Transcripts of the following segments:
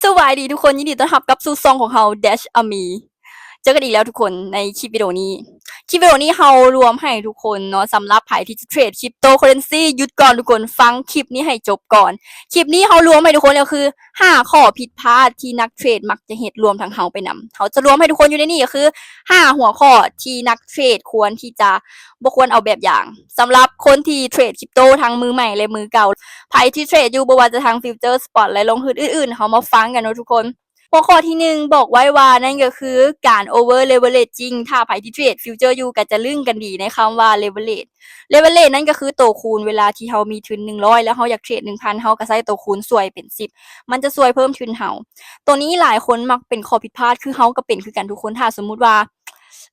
สวัสดีทุกคนยินดีต้อนรับกับสู่ซองของเรา Dash Ami เจอกันอีกแล้วทุกคนในคลิปวิดีโอนี้เรารวมให้ทุกคนเนาะสำหรับใครที่จะเทรดคริปโตเคอเรนซีหยุดก่อนทุกคนฟังคลิปนี้ให้จบก่อนคลิปนี้เรารวมให้ทุกคนก็คือ5ข้อผิดพลาดที่นักเทรดมักจะเฮ็ดรวมทั้งเราไปนำเขาจะรวมให้ทุกคนอยู่ในนี้ก็คือ5หัวข้อที่นักเทรดควรที่จะบ่ควรเอาแบบอย่างสำหรับคนที่เทรดคริปโตทั้งมือใหม่และมือเก่าไผที่เทรดอยู่บ่ว่าจะทางฟิวเจอร์สปอตและลงทุนอื่นๆเขามาฟังกันเนาะทุกคนหัวข้อที่1บอกไว้ว่านั่นก็คือการ over leveraging ถ้าไผที่เทรดฟิวเจอร์อยู่ก็จะลึงกันดีในคำว่า leverage นั่นก็คือตัวคูณเวลาที่เรามีทุน100แล้วเราอยากเทรด 1,000 เราก็ใช้ตัวคูณส่วยเป็น10มันจะส่วยเพิ่มทุนเราตัวนี้หลายคนมักเป็นข้อผิดพลาดคือเราก็เป็นคือกันทุกคนถ้าสมมุติว่า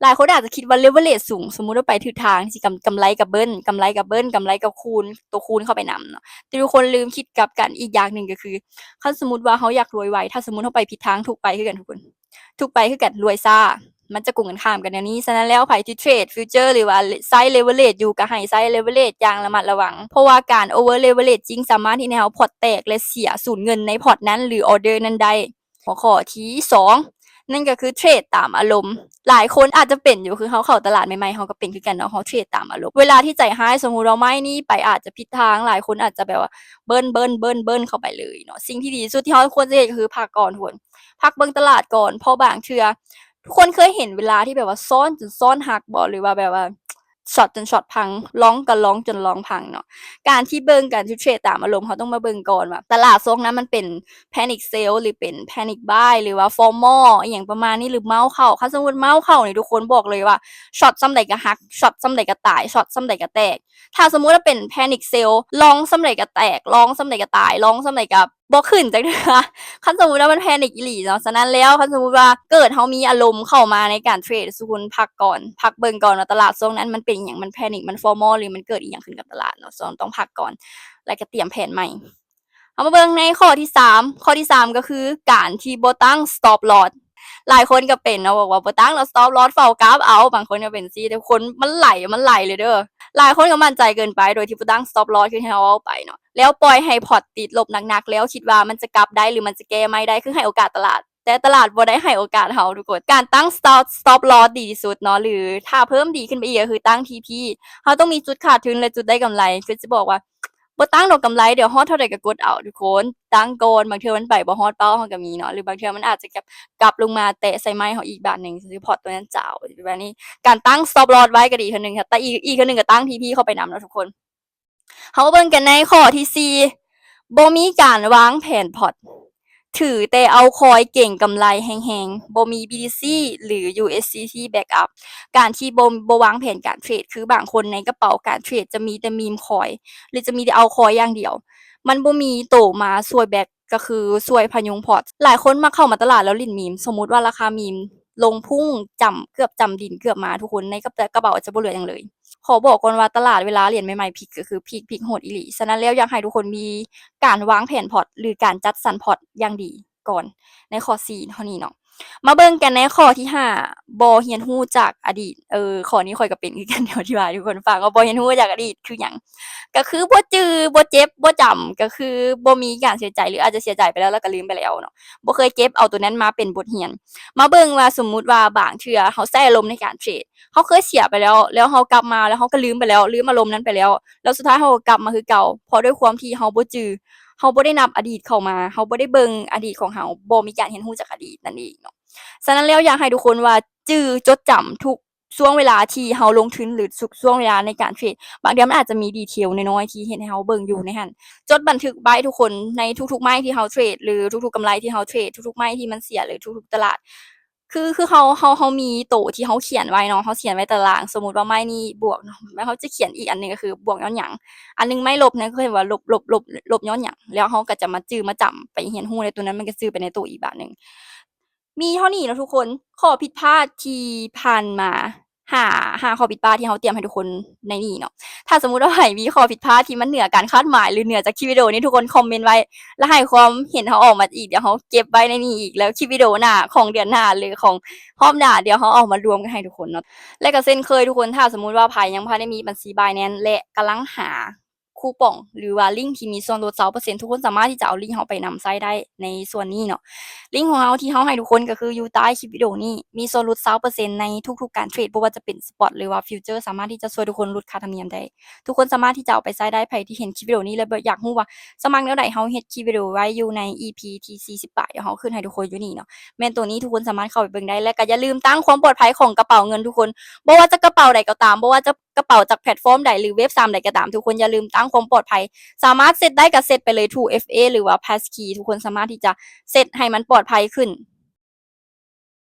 หลายคนอาจจะคิดว่า leverage สูงสมมุติว่าไปถูกทางสิกำไรกับเบิ้ลกำไรกับคูณตัวคูณเข้าไปนำเนาะแต่ทุกคนลืมคิดกลับกันอีกอย่างหนึ่งก็คือถ้าสมมุติว่าเราอยากรวยไวถ้าสมมุติเราไปผิดทางถูกไปคือกันทุกคนถูกไปคือกันรวยซ่ามันจะกงกันข้ามกันแนวนี้ฉะนั้นแล้วไผที่เทรดฟิวเจอร์หรือว่าใช้ leverage อยู่ก็ให้ใช้ leverage อย่างระมัดระวังเพราะว่าการ over leveraging สามารถที่ให้เราพอร์ตแตกและเสียสูญเงินในพอร์ตนั้นหรือออร์เดอร์นั้นได้หัวข้อที่2นั่นก็คือเทรดตามอารมณ์หลายคนอาจจะเป็นอยู่คือเขาเข้าตลาดใหม่ๆเขาก็เป็นคือกันเนาะเขาเทรดตามอารมณ์เวลาที่ใจร้ายสมมุติเราไม่นี่ไปอาจจะผิดทางหลายคนอาจจะแบบว่าเบิ้ลเข้าไปเลยเนาะสิ่งที่ดีที่สุดที่เราควรจะเฮ็ดก็คือพักก่อนทุกคนพักเบิ่งตลาดก่อนเพราะบางเทื่อทุกคนเคยเห็นเวลาที่แบบว่าซ้อนจนซ้อนหักบ่หรือว่าแบบว่าช็อตจนช็อตพังร้องก็ร้องจนร้องพังเนาะการที่เบิ่งการที่เทรดตามอารมณ์เขาต้องมาเบิ่งก่อนว่าตลาดช่วงนั้นมันเป็น panic sell หรือเป็น panic buy หรือว่า FOMO อิหยังประมาณนี้หรือเมาเข้าถ้าสมมุติเมาเข้านี่ทุกคนบอกเลยว่าช็อตส่ำใดก็หักช็อตส่ำใดก็ตายช็อตส่ำใดก็แตกถ้าสมมุติว่าเป็น panic sell ลองส่ำใดก็แตกลองส่ำใดก็ตายลองส่ำใดก็บ่ขึ้นจักเทื่อคันสมมุติว่ามัน panic อีหลีเนาะฉะนั้นแล้วคันสมมุติว่าเกิดเรามีอารมณ์เข้ามาในการเทรดทุกคนพักก่อนพักเบิ่งก่อนว่าตลาดช่วงนั้นมันเป็นอิหยังมัน panic มัน FOMO หรือมันเกิดอิหยังขึ้นกับตลาดเนาะต้องพักก่อนแล้วก็เตรียมแผนใหม่เอามาเบิ่งในข้อที่3ก็คือการที่บ่ตั้ง stop loss หลายคนก็เป็นเนาะบอกว่าบ่ตั้งแล้ว stop loss เฝ้ากราฟเอาบางคนก็เป็นจั่งซี้แต่คนมันไหลเลยเด้อหลายคนก็มั่นใจเกินไปโดยที่บ่ตั้ง stop loss คือที่เราเว้าไปเนาะแล้วปล่อยให้พอร์ตติดลบหนักๆแล้วคิดว่ามันจะกลับได้หรือมันจะแก้ไม่ได้คือให้โอกาสตลาดแต่ตลาดบ่ได้ให้โอกาสเราทุกคนการตั้ง stop loss ดีที่สุดเนาะหรือถ้าเพิ่มดีขึ้นไปอีกก็คือตั้ง TP เราต้องมีจุดขาดทุนและจุดได้กำไรคือจะบอกว่าบ่ตั้งดอกกำไรเดี๋ยวฮอดเท่าใดก็กดเอาทุกคนตั้งก่อนบางเทื่อมันไปบ่ฮอดเป้าเราก็มีเนาะหรือบางเทื่อมันอาจจะกลับลงมาแตะใส่ไม้เราอีกบาทหนึ่งคือพอร์ตตัวนั้นเจ้าแบบนี้การตั้ง stop loss ไว้ก็ดีเทื่อหนึ่งค่ะแต่อีกเทื่อหนึ่งก็ตั้ง TP เข้าไปนำเนาะทุกคนเรามาเบิ่งกันในข้อที่4บ่มีการวางแผนพอร์ตถือแต่เอาคอยเก่งกำไรแฮงๆบ่มี BTC หรือ USDT Backup การที่บ่วางแผนการเทรดคือบางคนในกระเป๋าการเทรดจะมีแต่มีมคอยหรือจะมีแต่เอาคอยอย่างเดียวมันบ่มีโตมาช่วยแบ็กก็คือช่วยพยุงพอร์ตหลายคนมักเข้ามาตลาดแล้วลิ้นมีมสมมุติว่าราคามีมลงพุ่งเกือบจำดินเกือบมาทุกคนในกระเป๋าจะบ่เหลือหยังเลยขอบอกก่อนว่าตลาดเวลาเหรียญใหม่ๆพลิกก็คือพลิกโหดอีหลีฉะนั้นแล้วอยากให้ทุกคนมีการวางแผนพอร์ตหรือการจัดสรรพอร์ตอย่างดีก่อนในข้อ4เท่านี้เนาะมาเบิ่งกันในข้อที่5บ่เรียนรู้จากอดีตข้อนี้ข้อยก็เป็นคือกันเดี๋ยวอธิบายให้ทุกคนฟังว่าบ่เรียนรู้จากอดีตคือหยังก็คือบ่จื้อบ่เจ็บบ่จำก็คือบ่มีการเสียใจหรืออาจจะเสียใจไปแล้วแล้วก็ลืมไปแล้วเนาะบ่เคยเก็บเอาตัวนั้นมาเป็นบทเรียนมาเบิ่งว่าสมมุติว่าบางเทื่อเราใช้อารมณ์ในการเทรดเราเคยเสียไปแล้วเรากลับมาแล้วเราก็ลืมไปแล้วลืมอารมณ์นั้นไปแล้วสุดท้ายเราก็กลับมาคือเก่าเพราะด้วยความที่เราบ่จื้อเราบ่ได้นับอดีตเข้ามาเราบ่ได้เบิ่งอดีตของเราบ่มีการเรียนรู้จากอดีตนั่นเองเนาะฉะนั้นแล้วอยากให้ทุกคนว่าจื้อจดจำทุกช่วงเวลาที่เราลงทุนหรือทุกช่วงเวลาในการเทรดบางเทื่อมันอาจจะมี detail น้อยๆที่เฮ็ดให้เราเบิ่งอยู่ในหั้นจดบันทึกไว้ทุกคนในทุกๆไม้ที่เราเทรดหรือทุกๆกำไรที่เราเทรดทุกๆไม้ที่มันเสียหรือทุกๆตลาดคือเรามีโตที่เราเขียนไว้เนาะเราเขียนไว้ตารางสมมุติว่าไม้นี้บวกเนาะแล้วเขาจะเขียนอีกอันหนึ่งก็คือบวกย้อนหยังอันหนึ่งไม้ลบนั่นก็คือว่าลบย้อนหยังแล้วเราก็จะมาจื้อมาจำไปเรียนรู้ในตัวนั้นมันก็จื้อไปในตัวอีกแบบหนึ่ง มีเท่านี้เนาะทุกคนข้อผิดพลาดที่ผ่านมา5ข้อผิดพลาดที่เราเตรียมให้ทุกคนในนี้เนาะถ้าสมมุติว่าไผมีข้อผิดพลาดที่มันเหนือการคาดหมายหรือเหนือจากคลิปวิดีโอนี้ทุกคนคอมเมนต์ไว้แล้วให้ความเห็นเราออกมาอีกเดี๋ยวเราเก็บไว้ในนี้อีกแล้วคลิปวิดีโอหน้าของเดือนหน้าหรือของรอบหน้าเดี๋ยวเราเอามารวมกันให้ทุกคนเนาะและก็เช่นเคยทุกคนถ้าสมมุติว่าไผยังบ่ทันได้มีบัญชี Binance และกำลังหา คูปองหรือว่าลิงก์ที่มีส่วนลด 20% ทุกคนสามารถที่จะเอาลิงก์เฮาไปนำใช้ได้ในส่วนนี้เนาะลิงก์ของเราที่เฮาให้ทุกคนก็คืออยู่ใต้คลิปวิดีโอนี้มีส่วนลด 20% ในทุกๆการเทรดบ่ว่าจะเป็นสปอตหรือว่าฟิวเจอร์สามารถที่จะช่วยทุกคนลดค่าธรรมเนียมได้ทุกคนสามารถที่จะเอาไปใช้ได้ไผที่เห็นคลิปวิดีโอนี้แล้วอยากรู้ว่าสมัครแนวใดเฮาเฮ็ดคลิปวิดีโอไว้อยู่ใน EP ที่48เดี๋ยวเฮาขึ้นให้ทุกคนอยู่นี่เนาะแม่นตัวนี้ทุกคนสามารถเข้าไปเบิ่งได้และก็อย่าลืมตั้งความปลอดภัยของกระเป๋าเงินทุกคนบ่ว่าจะกระเป๋าใดก็ตามบ่ว่าจะกระเป๋าจากแพลตฟอร์มใดหรือเว็บ3ใดก็ตามทุกคนอย่าลืมตั้งความปลอดภัยสามารถเซตได้ก็เซตไปเลย 2FA หรือว่า Passkey ทุกคนสามารถที่จะเซตให้มันปลอดภัยขึ้น